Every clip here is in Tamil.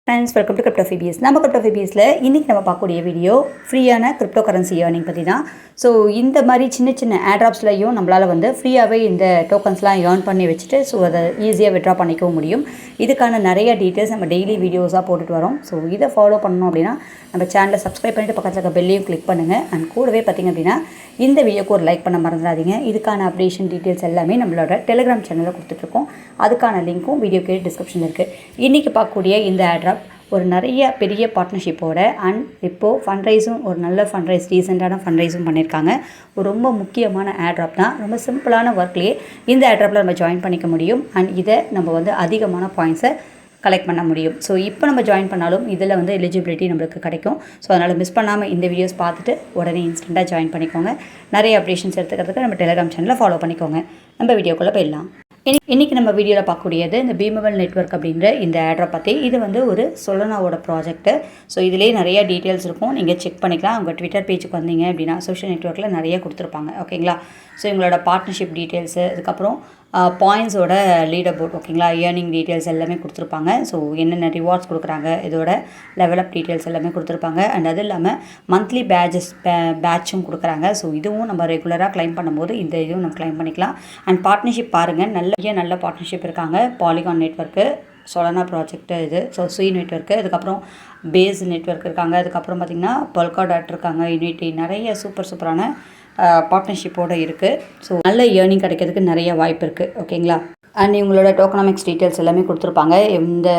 Friends, welcome to கிரிப்டோஃபிபிஎஸ். நம்ம கிரிப்டோஃபிபிஎஸில் இன்றைக்கி நம்ம பார்க்கக்கூடிய வீடியோ ஃப்ரீயான கிரிப்டோ கரன்சி ஏர்னிங் பற்றி தான். ஸோ இந்த மாதிரி சின்ன சின்ன ஏர்ட்ராப்ஸ்லையும் நம்மளால் வந்து ஃப்ரீயாகவே இந்த டோக்கன்ஸ்லாம் ஏர்ன் பண்ணி வச்சுட்டு ஸோ அதை ஈஸியாக விட்ரா பண்ணிக்கவும் முடியும். இதுக்கான நிறைய டீட்டெயில்ஸ் நம்ம டெய்லி வீடியோஸாக போட்டுட்டு வரோம். ஸோ இதை ஃபாலோ பண்ணணும் அப்படின்னா நம்ம சேனலை சப்ஸ்கிரைப் பண்ணிவிட்டு பக்கத்தில் இருக்க பெல்லையும் கிளிக் பண்ணுங்கள். அண்ட் கூடவே பார்த்திங்க அப்படின்னா இந்த வீடியோக்கு ஒரு லைக் பண்ண மறந்துடாதீங்க. இதுக்கான அப்டேஷன் டீட்டெயில்ஸ் எல்லாமே நம்மளோட டெலிகிராம் சேனலில் கொடுத்துட்ருக்கோம். அதுக்கான லிங்க்கும் வீடியோ கீழே டிஸ்கிரிப்ஷனில் இருக்குது. இன்றைக்கி பார்க்கக்கூடிய இந்த ஏர்ட்ராப் ஒரு நிறைய பெரிய பார்ட்னர்ஷிப்போட அண்ட் இப்போது ஃபண்ட்ரைஸும் ஒரு நல்ல ஃபண்ட்ரைஸ் ரீசெண்டான ஃபண்ட்ரைஸும் பண்ணியிருக்காங்க. ஒரு ரொம்ப முக்கியமான ஏர்ட்ராப் தான். ரொம்ப சிம்பிளான ஒர்க்லேயே இந்த ஏர்ட்ராப்பில் நம்ம ஜாயின் பண்ணிக்க முடியும். அண்ட் இதை நம்ம வந்து அதிகமான பாயிண்ட்ஸை கலெக்ட் பண்ண முடியும். ஸோ இப்போ நம்ம ஜாயின் பண்ணாலும் இதில் வந்து எலிஜிபிலிட்டி நம்மளுக்கு கிடைக்கும். ஸோ அதனால் மிஸ் பண்ணாமல் இந்த வீடியோஸ் பார்த்துட்டு உடனே இன்ஸ்டண்ட்டாக ஜாயின் பண்ணிக்கோங்க. நிறைய அப்டேஷன்ஸ் எடுத்துக்கிறதுக்கு நம்ம டெலிகிராம் சேனலில் ஃபாலோ பண்ணிக்கோங்க. நம்ம வீடியோக்குள்ளே போயிடலாம். இன்றைக்கி நம்ம வீடியோவில் பார்க்கக்கூடியது இந்த பீமவல் நெட்வொர்க் அப்படின்ற இந்த ஏர்ட்ராப் பற்றி. இது வந்து ஒரு சொலனாவோட ப்ராஜெக்ட்டு. ஸோ இதிலேயே நிறைய டீட்டெயில்ஸ் இருக்கும், நீங்கள் செக் பண்ணிக்கலாம். அவங்க ட்விட்டர் பேஜுக்கு வந்தீங்க அப்படின்னா சோஷியல் நெட்வொர்க்கில் நிறைய கொடுத்துருப்பாங்க. ஓகேங்களா? ஸோ இவங்களோட பார்ட்னர்ஷிப் டீட்டெயில்ஸு, அதுக்கப்புறம் பாயிண்ட்ஸோட லீடர் போர்ட், ஓகேங்களா, ஏர்னிங் டீட்டெயில்ஸ் எல்லாமே கொடுத்துருப்பாங்க. ஸோ என்னென்ன ரிவார்ட்ஸ் கொடுக்குறாங்க, இதோட லெவலப் டீட்டெயில்ஸ் எல்லாமே கொடுத்துருப்பாங்க. அண்ட் அது இல்லாமல் மந்த்லி பேட்சும் கொடுக்குறாங்க. ஸோ இதுவும் நம்ம ரெகுலராக கிளைம் பண்ணும்போது இந்த இதுவும் நம்ம கிளைம் பண்ணிக்கலாம். அண்ட் பார்ட்னர்ஷிப் பாருங்கள், நல்ல பார்ட்னர்ஷிப் இருக்காங்க. பாலிகான் நெட்வொர்க்கு, சொலனா ப்ராஜெக்ட்டு இது, ஸோ ஸ்வி நெட்வொர்க்கு, அதுக்கப்புறம் பேஸ் நெட்வொர்க் இருக்காங்க. அதுக்கப்புறம் பார்த்திங்கன்னா பொல்காடாட் இருக்காங்க, யூனிட்டி, நிறைய சூப்பரான பார்ட்னர்ஷிப்போடு இருக்குது. ஸோ நல்ல ஏர்னிங் கிடைக்கிறதுக்கு நிறைய வாய்ப்பு இருக்குது. ஓகேங்களா? அண்ட் இவங்களோட டோக்கனாமிக்ஸ் டீட்டெயில்ஸ் எல்லாமே கொடுத்துருப்பாங்க. எந்த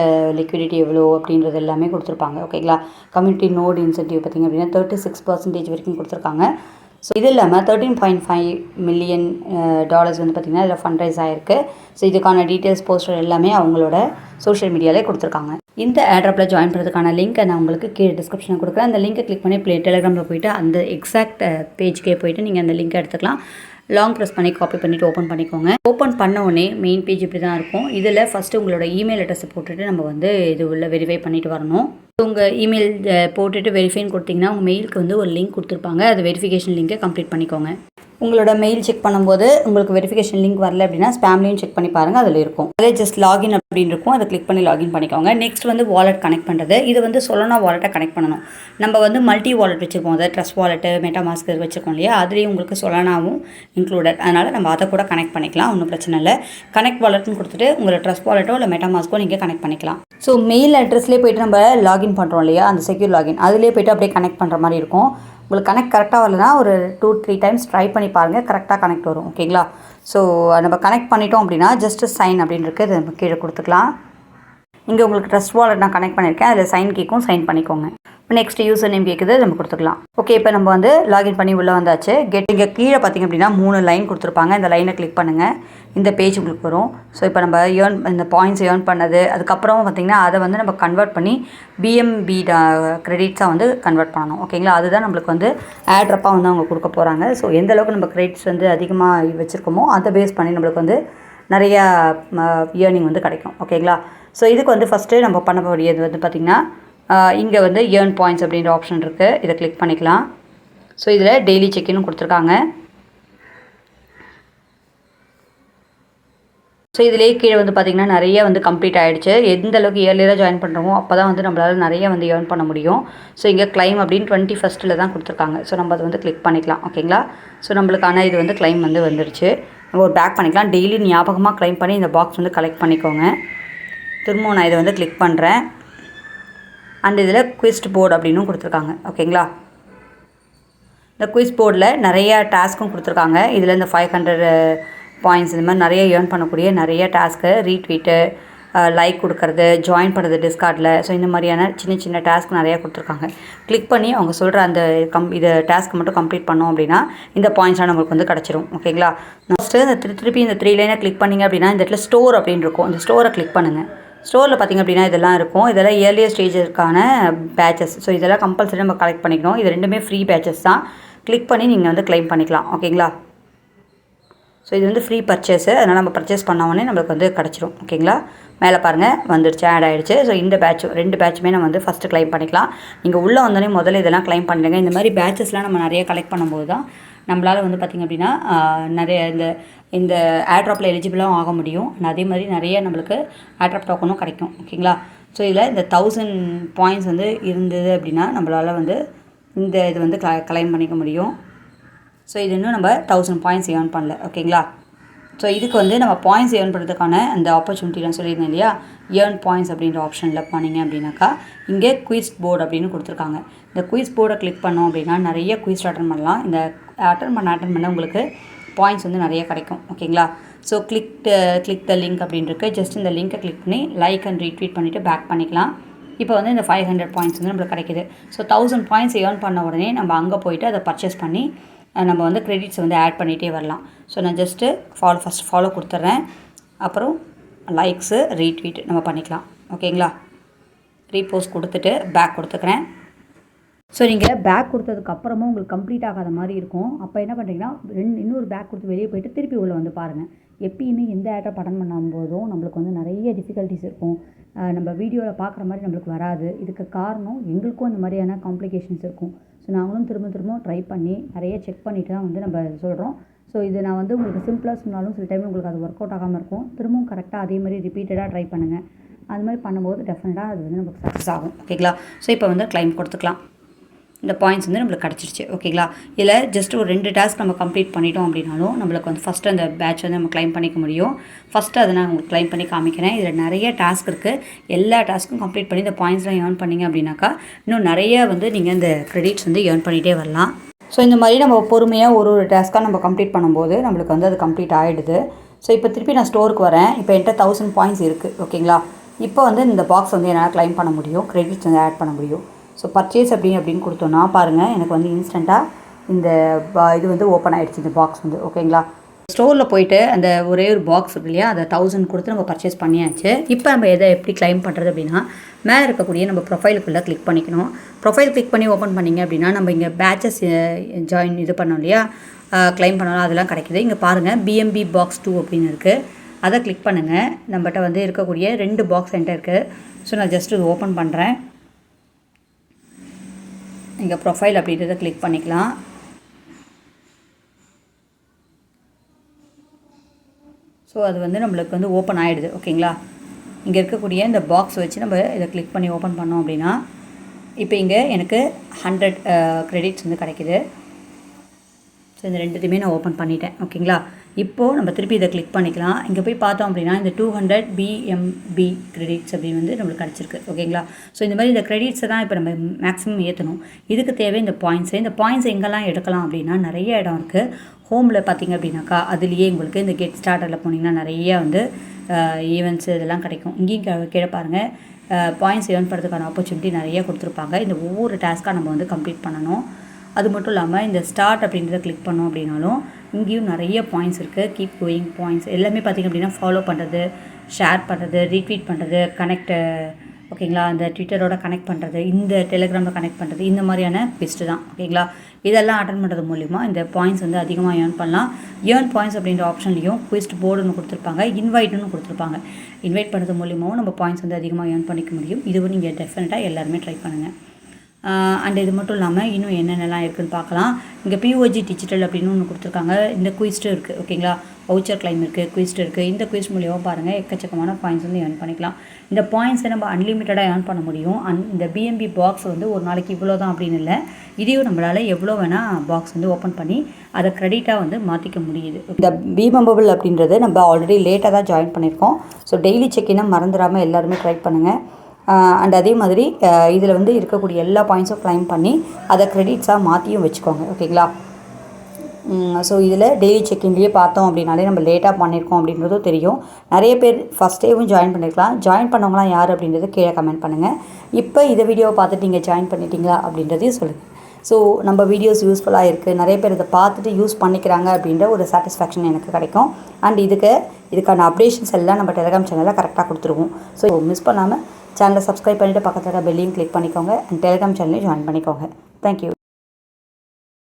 லிக்விடிட்டி எவ்வளோ அப்படின்றது எல்லாமே கொடுத்துருப்பாங்க. ஓகேங்களா? கம்யூனிட்டி நோட் இன்சென்டிவ் பார்த்திங்க அப்படின்னா 36% வரைக்கும் கொடுத்துருக்காங்க. ஸோ இது இல்லாமல் $13.5 மில்லியன் வந்து பார்த்திங்கன்னா இதில் ஃபண்ட் ரைஸ் ஆகிருக்கு. ஸோ இதுக்கான டீட்டெயில்ஸ் போஸ்டர் எல்லாமே அவங்களோட சோஷியல் மீடியாவிலே கொடுத்துருக்காங்க. இந்த ஏர்ட்ராப்பில் ஜாயின் பண்ணுறதுக்கான லிங்க்கை நான் உங்களுக்கு கீழே டிஸ்கிரிப்ஷனில் கொடுக்குறேன். அந்த லிங்க்கை கிளிக் பண்ணி டெலிகிராமில் போய்ட்டு அந்த எக்ஸாக்ட் பேஜ்க்கே போய்ட்டு நீங்கள் அந்த லிங்க்கை எடுத்துக்கலாம். லாங் ப்ரெஸ் பண்ணி காப்பி பண்ணிவிட்டு ஓப்பன் பண்ணிக்கோங்க. ஓப்பன் பண்ண உடனே மெயின் பேஜ் இப்படி தான் இருக்கும். இதில் ஃபஸ்ட்டு உங்களோட இமெயில் அட்ரஸை போட்டுட்டு நம்ம வந்து இது உள்ள வெரிஃபை பண்ணிட்டு வரணும். உங்கள் இமெயில் போட்டுட்டு வெரிஃபைன்னு கொடுத்தீங்கன்னா உங்கள் மெயிலுக்கு வந்து ஒரு லிங்க் கொடுத்துருப்பாங்க. அது வெரிஃபிகேஷன் லிங்கை கம்ப்ளீட் பண்ணிக்கோங்க. உங்களோட மெயில் செக் பண்ணும்போது உங்களுக்கு வெரிஃபிகேஷன் லிங்க் வரல அப்படின்னா ஸ்பேம்லையும் செக் பண்ணி பாருங்கள், அதில் இருக்கும். அதே ஜஸ்ட் லாகின் அப்படின்னு இருக்கும், அதை கிளிக் பண்ணி லாகின் பண்ணிக்கோங்க. நெக்ஸ்ட் வந்து வாலெட் கனெக்ட் பண்ணுறது. இது வந்து சொலனா வாலெட்டை கனெக்ட் பண்ணணும். நம்ம வந்து மல்டி வாலெட் வச்சுருப்போம், அதாவது ட்ரஸ்ட் வாலெட்டு, மெட்டாமாஸ்க் வச்சுருக்கோம் இல்லையா, அதுலேயும் உங்களுக்கு சொலனாவும் இன்க்ளூடட். அதனால் நம்ம அதை கூட கனெக்ட் பண்ணிக்கலாம், ஒன்றும் பிரச்சனை இல்லை. கனெக்ட் வாலெட்னு கொடுத்துட்டு உங்களோட ட்ரஸ்ட் வாலெட்டோ இல்லை மெட்டாமாஸ்க்கோ நீங்கள் கனெக்ட் பண்ணிக்கலாம். ஸோ மெயில் அட்ரஸ்லேயே போய்ட்டு நம்ம லாகின் பண்ணுறோம் இல்லையா, அந்த செக்யூர் லாகின், அதிலே போய்ட்டு அப்படியே கனெக்ட் பண்ணுற மாதிரி இருக்கும். உங்களுக்கு கனெக்ட் கரெக்டாக வரலனா ஒரு 2-3 டைம்ஸ் ட்ரை பண்ணி பாருங்கள், கரெக்டாக கனெக்ட் வரும். ஓகேங்களா? ஸோ நம்ம கனெக்ட் பண்ணிட்டோம் அப்படின்னா ஜஸ்ட் சைன் அப்படின்னு இருக்குது, இது நம்ம கீழே கொடுத்துக்கலாம். இங்கே உங்களுக்கு ட்ரஸ்ட் வாலெட் நான் கனெக்ட் பண்ணியிருக்கேன், அதில் சைன் கேட்கும், சைன் பண்ணிக்கோங்க. நெக்ஸ்ட் யூசர் நேம் கேட்குது, நம்ம கொடுத்துக்கலாம். ஓகே, இப்போ நம்ம வந்து லாகின் பண்ணி உள்ளே வந்தாச்சு. இங்கே கீழே பார்த்திங்க அப்படின்னா 3 லைன் கொடுத்துருப்பாங்க. இந்த லைனை கிளிக் பண்ணுங்கள், இந்த பேஜ் உங்களுக்கு வரும். ஸோ இப்போ நம்ம இந்த பாயிண்ட்ஸ் ஏர்ன் பண்ணது, அதுக்கப்புறம் பார்த்திங்கன்னா அதை வந்து நம்ம கன்வெர்ட் பண்ணி பிஎம்பி கிரெடிட்ஸாக வந்து கன்வெர்ட் பண்ணணும். ஓகேங்களா? அதுதான் நம்மளுக்கு வந்து ஏர்ட்ராப்பாக வந்து அவங்க கொடுக்க போகிறாங்க. ஸோ எந்த அளவுக்கு நம்ம கிரெடிட்ஸ் வந்து அதிகமாக வச்சுருக்கோமோ அதை பேஸ் பண்ணி நம்மளுக்கு வந்து நிறையா ஏர்னிங் வந்து கிடைக்கும். ஓகேங்களா? ஸோ இதுக்கு வந்து ஃபஸ்ட்டு நம்ம பண்ண வேண்டியது வந்து பார்த்திங்கன்னா இங்கே வந்து ஏர்ன் பாயிண்ட்ஸ் அப்படின்ற ஆப்ஷன் இருக்குது, இதை கிளிக் பண்ணிக்கலாம். ஸோ இதில் டெய்லி செக்இன்னு கொடுத்துருக்காங்க. ஸோ இதிலே கீழே வந்து பார்த்திங்கன்னா நிறைய வந்து கம்ப்ளீட் ஆகிடுச்சு. எந்த அளவுக்கு இயர்லியராக ஜாயின் பண்ணுறோமோ அப்போ தான் வந்து நம்மளால் நிறைய வந்து ஏர்ன் பண்ண முடியும். ஸோ இங்கே கிளைம் அப்படின்னு 21st தான் கொடுத்துருக்காங்க. ஸோ நம்ம அதை வந்து கிளிக் பண்ணிக்கலாம். ஓகேங்களா? ஸோ நம்மளுக்கான இது வந்து கிளைம் வந்து வந்துடுச்சு. நம்ம ஒரு பேக் பண்ணிக்கலாம். டெய்லி ஞாபகமாக கிளைம் பண்ணி இந்த பாக்ஸ் வந்து கலெக்ட் பண்ணிக்கோங்க. திரும்பவும் நான் இதை வந்து கிளிக் பண்ணுறேன். அண்ட் இதில் குவிஸ்ட் போர்டு அப்படின்னு கொடுத்துருக்காங்க. ஓகேங்களா? இந்த குவிஸ் போர்டில் நிறைய டாஸ்க்கும் கொடுத்துருக்காங்க. இதில் இந்த 500 பாயிண்ட்ஸ் இந்த மாதிரி நிறைய ஏர்ன் பண்ணக்கூடிய நிறைய டாஸ்க்கு, ரீட்வீட்டு, லைக் கொடுக்கறது, ஜாயின் பண்ணுறது டிஸ்கார்டில். ஸோ இந்த மாதிரியான சின்ன டாஸ்க் நிறையா கொடுத்துருக்காங்க. கிளிக் பண்ணி அவங்க சொல்கிற அந்த இதை டாஸ்க் மட்டும் கம்ப்ளீட் பண்ணோம் அப்படின்னா இந்த பாயிண்ட்ஸ்லாம் நம்மளுக்கு வந்து கிடச்சிரும். ஓகேங்களா? ஃபஸ்ட்டு இந்த திருப்பி இந்த 3 லைனை கிளிக் பண்ணிங்க அப்படின்னா இந்த இடத்துல ஸ்டோர் அப்படின்னு இருக்கும், இந்த ஸ்டோரை கிளிக் பண்ணுங்கள். ஸ்டோரில் பார்த்திங்க அப்படின்னா இதெல்லாம் இருக்கும். இதெல்லாம் இயர்லியர் ஸ்டேஜுக்கான பேட்சஸ். ஸோ இதெல்லாம் கம்பல்சரி நம்ம கலெக்ட் பண்ணிக்கணும். இது ரெண்டுமே ஃப்ரீ பேட்சஸ் தான். கிளிக் பண்ணி நீங்கள் வந்து கிளைம் பண்ணிக்கலாம். ஓகேங்களா? ஸோ இது வந்து ஃப்ரீ பர்ச்சேஸு, அதனால் நம்ம பர்ச்சேஸ் பண்ணோடனே நம்மளுக்கு வந்து கிடச்சிரும். ஓகேங்களா? மேலே பாருங்கள் வந்துடுச்சு, ஆட் ஆகிடுச்சு. ஸோ இந்த பேட்சும் 2 பேட்சுமே நம்ம வந்து ஃபஸ்ட்டு கிளைம் பண்ணிக்கலாம். நீங்கள் உள்ளே வந்தோடனே முதல்ல இதெல்லாம் கிளைம் பண்ணிடுங்க. இந்த மாதிரி பேட்சஸ்லாம் நம்ம நிறைய கலெக்ட் பண்ணும்போது தான் நம்மளால் வந்து பார்த்திங்க அப்படின்னா நிறைய இந்த இந்த ஏர்ட்ராப்பில் எலிஜிபிளாகவும் ஆக முடியும். அதே மாதிரி நிறைய நம்மளுக்கு ஏர்ட்ராப் டோக்கனும் கிடைக்கும். ஓகேங்களா? ஸோ இதில் இந்த 1000 பாயிண்ட்ஸ் வந்து இருந்தது அப்படின்னா நம்மளால் வந்து இந்த இது வந்து கிளைம் பண்ணிக்க முடியும். ஸோ இது இன்னும் நம்ம 1000 பாயிண்ட்ஸ் ஏர்ன் பண்ணல. ஓகேங்களா? ஸோ இதுக்கு வந்து நம்ம பாயிண்ட்ஸ் ஏர்ன் பண்ணுறதுக்கான அந்த ஆப்பர்ச்சுனிட்டி நான் சொல்லியிருந்தேன் இல்லையா, ஏர்ன் பாயிண்ட்ஸ் அப்படின்ற ஆப்ஷனில் போனீங்க அப்படின்னாக்கா இங்கே குயிஸ் போர்டு அப்படின்னு கொடுத்துருக்காங்க. இந்த குயிஸ் போர்டை கிளிக் பண்ணோம் அப்படின்னா நிறைய குயிஸ் அட்டன் பண்ணலாம். இந்த அட்டன் பண்ண உங்களுக்கு பாயிண்ட்ஸ் வந்து நிறைய கிடைக்கும். ஓகேங்களா? ஸோ கிளிக் த லிங்க் அப்படின்னு இருக்குது. ஜஸ்ட் இந்த லிங்க்கை கிளிக் பண்ணி லைக் அண்ட் ரீட்வீட் பண்ணிவிட்டு பேக் பண்ணிக்கலாம். இப்போ வந்து இந்த 500 பாயிண்ட்ஸ் வந்து நம்மளுக்கு கிடைக்கிது. ஸோ 1000 பாயிண்ட்ஸ் ஏர்ன் பண்ண உடனே நம்ம அங்கே போய்ட்டு அதை பர்ச்சேஸ் பண்ணி நம்ம வந்து கிரெடிட்ஸ் வந்து ஆட் பண்ணிகிட்டே வரலாம். ஸோ நான் ஜஸ்ட்டு ஃபஸ்ட் ஃபாலோ கொடுத்துட்றேன். அப்புறம் லைக்ஸு ரீட்வீட் நம்ம பண்ணிக்கலாம். ஓகேங்களா? ரீபோஸ்ட் கொடுத்துட்டு பேக் கொடுத்துக்கிறேன். ஸோ நீங்கள் பேக் கொடுத்ததுக்கப்புறமும் உங்களுக்கு கம்ப்ளீட் ஆகாத மாதிரி இருக்கும். அப்போ என்ன பண்ணுறீங்கன்னா இன்னொரு பேக் கொடுத்து வெளியே போய்ட்டு திருப்பி உள்ளே வந்து பாருங்கள். எப்பயுமே எந்த ஆட்டை பட்டன் பண்ணும்போதும் நம்மளுக்கு வந்து நிறைய டிஃபிகல்ட்டிஸ் இருக்கும். நம்ம வீடியோவில் பார்க்குற மாதிரி நம்மளுக்கு வராது. இதுக்கு காரணம் எங்களுக்கும் இந்த மாதிரியான காம்ப்ளிகேஷன்ஸ் இருக்கும். ஸோ நாங்களும் திரும்ப ட்ரை பண்ணி நிறைய செக் பண்ணிவிட்டு தான் வந்து நம்ம சொல்கிறோம். ஸோ இது நான் வந்து உங்களுக்கு சிம்பிளாக சொன்னாலும் சில டைம் உங்களுக்கு அது ஒர்க் அவுட் ஆகாமல் இருக்கும். திரும்பவும் கரெக்டாக அதே மாதிரி ரிப்பீட்டடாக ட்ரை பண்ணுங்கள். அது மாதிரி பண்ணும்போது டெஃபினட்டாக அது வந்து நமக்கு சக்ஸஸ் ஆகும். ஓகேங்களா? ஸோ இப்போ வந்து கிளைம் கொடுத்துக்கலாம். இந்த பாயிண்ட்ஸ் வந்து நம்மளுக்கு கிடச்சிருச்சு. ஓகேங்களா? இதில் ஜஸ்ட் ஒரு 2 டாஸ்க் நம்ம கம்ப்ளீட் பண்ணிட்டோம் அப்படின்னாலும் நம்மளுக்கு வந்து ஃபஸ்ட்டு அந்த பேட்ச் வந்து நம்ம கிளைம் பண்ணிக்க முடியும். ஃபஸ்ட்டு அதை நான் உங்களுக்கு கிளைம் பண்ணி காமிக்கிறேன். இதில் நிறைய டாஸ்க் இருக்குது. எல்லா டாஸ்க்கும் கம்ப்ளீட் பண்ணி இந்த பாயிண்ட்ஸ்லாம் ஏர்ன் பண்ணிங்க அப்படின்னாக்கா இன்னும் நிறைய வந்து நீங்கள் இந்த கிரெடிட்ஸ் வந்து ஏர்ன் பண்ணிகிட்டே வரலாம். ஸோ இந்த மாதிரி நம்ம பொறுமையாக ஒரு டாஸ்க்காக நம்ம கம்ப்ளீட் பண்ணும்போது நம்மளுக்கு வந்து அது கம்ப்ளீட் ஆகிடுது. ஸோ இப்போ திருப்பி நான் ஸ்டோருக்கு வரேன். இப்போ என்கிட்ட 1000 பாயிண்ட்ஸ் இருக்குது. ஓகேங்களா? இப்போ வந்து இந்த பாக்ஸ் வந்து என்னால் கிளைம் பண்ண முடியும். கிரெடிட்ஸ் வந்து ஆட் பண்ண முடியும். ஸோ பர்ச்சேஸ் அப்படின்னு கொடுத்தோன்னா பாருங்கள், எனக்கு வந்து இன்ஸ்டண்ட்டாக இந்த இது வந்து ஓப்பன் ஆகிடுச்சு இந்த பாக்ஸ் வந்து. ஓகேங்களா? ஸ்டோரில் போய்ட்டு அந்த ஒரே ஒரு பாக்ஸ் இருக்கு இல்லையா, அதை 1000 கொடுத்து நம்ம பர்ச்சேஸ் பண்ணியாச்சு. இப்போ நம்ம எதை எப்படி கிளைம் பண்ணுறது அப்படின்னா மேலே இருக்கக்கூடிய நம்ம ப்ரொஃபைலுக்குள்ளே கிளிக் பண்ணிக்கணும். ப்ரொஃபைல் கிளிக் பண்ணி ஓப்பன் பண்ணிங்க அப்படின்னா நம்ம இங்கே பேட்சஸ் ஜாயின் இது பண்ணோம் இல்லையா, கிளைம் பண்ணலாம், அதெல்லாம் கிடைக்கிது. இங்கே பாருங்கள் பிஎம்பி பாக்ஸ் 2 அப்படின்னு இருக்குது. அதை கிளிக் பண்ணுங்கள். நம்மகிட்ட வந்து இருக்கக்கூடிய 2 பாக்ஸ் என்கிட்ட இருக்குது. ஸோ நான் ஜஸ்ட் இது ஓப்பன் பண்ணுறேன். இங்கே ப்ரொஃபைல் அப்படின்றத கிளிக் பண்ணிக்கலாம். ஸோ அது வந்து நம்மளுக்கு வந்து ஓப்பன் ஆகிடுது. ஓகேங்களா? இங்கே இருக்கக்கூடிய இந்த பாக்ஸ் வச்சு நம்ம இதை கிளிக் பண்ணி ஓப்பன் பண்ணோம் அப்படின்னா இப்போ இங்கே எனக்கு 100 கிரெடிட்ஸ் வந்து கிடைக்கிது. ஸோ இந்த ரெண்டுத்தையுமே நான் ஓப்பன் பண்ணிட்டேன். ஓகேங்களா? இப்போது நம்ம திருப்பி இதை கிளிக் பண்ணிக்கலாம். இங்கே போய் பார்த்தோம் அப்படின்னா இந்த 200 பிஎம்பி கிரெடிட்ஸ் அப்படின்னு வந்து நம்மளுக்கு கிடச்சிருக்கு. ஓகேங்களா? ஸோ இந்த மாதிரி இந்த கிரெடிட்ஸை தான் இப்போ நம்ம மேக்ஸிமம் ஏற்றணும். இதுக்கு தேவை இந்த பாயிண்ட்ஸு. இந்த பாயிண்ட்ஸ் எங்கெல்லாம் எடுக்கலாம் அப்படின்னா நிறைய இடம் இருக்குது. ஹோமில் பார்த்திங்க அப்படின்னாக்கா அதுலேயே உங்களுக்கு இந்த கெட் ஸ்டார்டரில் போனீங்கன்னா நிறைய வந்து ஈவெண்ட்ஸ் இதெல்லாம் கிடைக்கும். இங்கேயும் கீழே பாருங்கள், பாயிண்ட்ஸ் ஏர்ன் பண்ணுறதுக்கான ஆப்பர்ச்சுனிட்டி நிறைய கொடுத்துருப்பாங்க. இந்த ஒவ்வொரு டாஸ்க்காக நம்ம வந்து கம்ப்ளீட் பண்ணணும். அது மட்டும் இல்லாமல் இந்த ஸ்டார்ட் அப்படின்றத கிளிக் பண்ணோம் அப்படின்னாலும் இங்கேயும் நிறைய பாயிண்ட்ஸ் இருக்குது. கீப் கோயிங் பாயிண்ட்ஸ் எல்லாமே பார்த்திங்க அப்படின்னா ஃபாலோ பண்ணுறது, ஷேர் பண்ணுறது, ரீட்வீட் பண்ணுறது, கனெக்ட் ஓகேங்களா, இந்த ட்விட்டரோட கனெக்ட் பண்ணுறது, இந்த டெலிகிராமில் கனெக்ட் பண்ணுறது, இந்த மாதிரியான பெஸ்ட்டு தான். ஓகேங்களா? இதெல்லாம் அட்டன் பண்ணுறது மூலிமா இந்த பாயிண்ட்ஸ் வந்து அதிகமாக ஏர்ன் பண்ணலாம். ஏர்ன் பாயிண்ட்ஸ் அப்படின்ற ஆப்ஷன்லையும் குவிஸ்ட் போர்டுன்னு கொடுத்துருப்பாங்க, இன்வைட்னு கொடுத்துருப்பாங்க. இன்வைட் பண்ணுறது மூலிமாவும் நம்ம பாயிண்ட்ஸ் வந்து அதிகமாக ஏர்ன் பண்ணிக்க முடியும். இதுவும் நீங்கள் டெஃபினட்டாக எல்லாருமே ட்ரை பண்ணுங்கள். அண்ட் இது மட்டும் இல்லாமல் இன்னும் என்னென்னலாம் இருக்குதுன்னு பார்க்கலாம். இங்கே பிஓஜி டிஜிட்டல் அப்படின்னு ஒன்று கொடுத்துருக்காங்க. இந்த குயிஸ்ட்டும் இருக்குது. ஓகேங்களா? வவுச்சர் கிளைம் இருக்குது, குயிஸ்ட் இருக்குது. இந்த குயிஸ்ட் மூலியமாக பாருங்கள் எக்கச்சக்கமான பாயிண்ட்ஸ் வந்து ஏர்ன் பண்ணிக்கலாம். இந்த பாயிண்ட்ஸை நம்ம அன்லிமிட்டடாக ஏர்ன் பண்ண முடியும். இந்த பிஎம்பி பாக்ஸ் வந்து ஒரு நாளைக்கு இவ்வளோ தான் அப்படின்னு இல்லை. இதையும் நம்மளால் எவ்வளோ வேணால் பாக்ஸ் வந்து ஓப்பன் பண்ணி அதை க்ரெடிட்டாக வந்து மாற்றிக்க முடியுது. இந்த பிமெம்பபிள் அப்படின்றது நம்ம ஆல்ரெடி லேட்டாக தான் ஜாயின் பண்ணியிருக்கோம். ஸோ டெய்லி செக்கினை மறந்துடாமல் எல்லாருமே ட்ரை பண்ணுங்கள். அண்ட் அதே மாதிரி இதில் வந்து இருக்கக்கூடிய எல்லா பாயிண்ட்ஸும் கிளைம் பண்ணி அதை க்ரெடிட்ஸாக மாற்றியும் வச்சுக்கோங்க. ஓகேங்களா? ஸோ இதில் டெய்லி செக்கின்லேயே பார்த்தோம் அப்படின்னாலே நம்ம லேட்டாக பண்ணியிருக்கோம் அப்படின்றதும் தெரியும். நிறைய பேர் ஃபஸ்ட் டேவும் ஜாயின் பண்ணியிருக்கலாம். ஜாயின் பண்ணவங்களாம் யார் அப்படின்றது கீழே கமெண்ட் பண்ணுங்கள். இப்போ இந்த வீடியோவை பார்த்துட்டு நீங்கள் ஜாயின் பண்ணிட்டீங்களா அப்படின்றதையும் சொல்லுங்கள். ஸோ நம்ம வீடியோஸ் யூஸ்ஃபுல்லாக இருக்குது, நிறைய பேர் இதை பார்த்துட்டு யூஸ் பண்ணிக்கிறாங்க அப்படின்ற ஒரு சாட்டிஸ்ஃபேக்ஷன் எனக்கு கிடைக்கும். அண்ட் இதுக்கான அப்டேஷன்ஸ் எல்லாம் நம்ம டெலிகிராம் சேனலில் கரெக்டாக கொடுத்துருவோம். ஸோ மிஸ் பண்ணாமல் சேனலை சப்ஸ்கிரைப் பண்ணிவிட்டு பக்கத்தில் பெல்லையும் கிளிக் பண்ணிக்கோங்க. அண்ட் டெலிகிராம் சேனலையும் ஜாயின் பண்ணிக்கோங்க. தேங்க்யூ.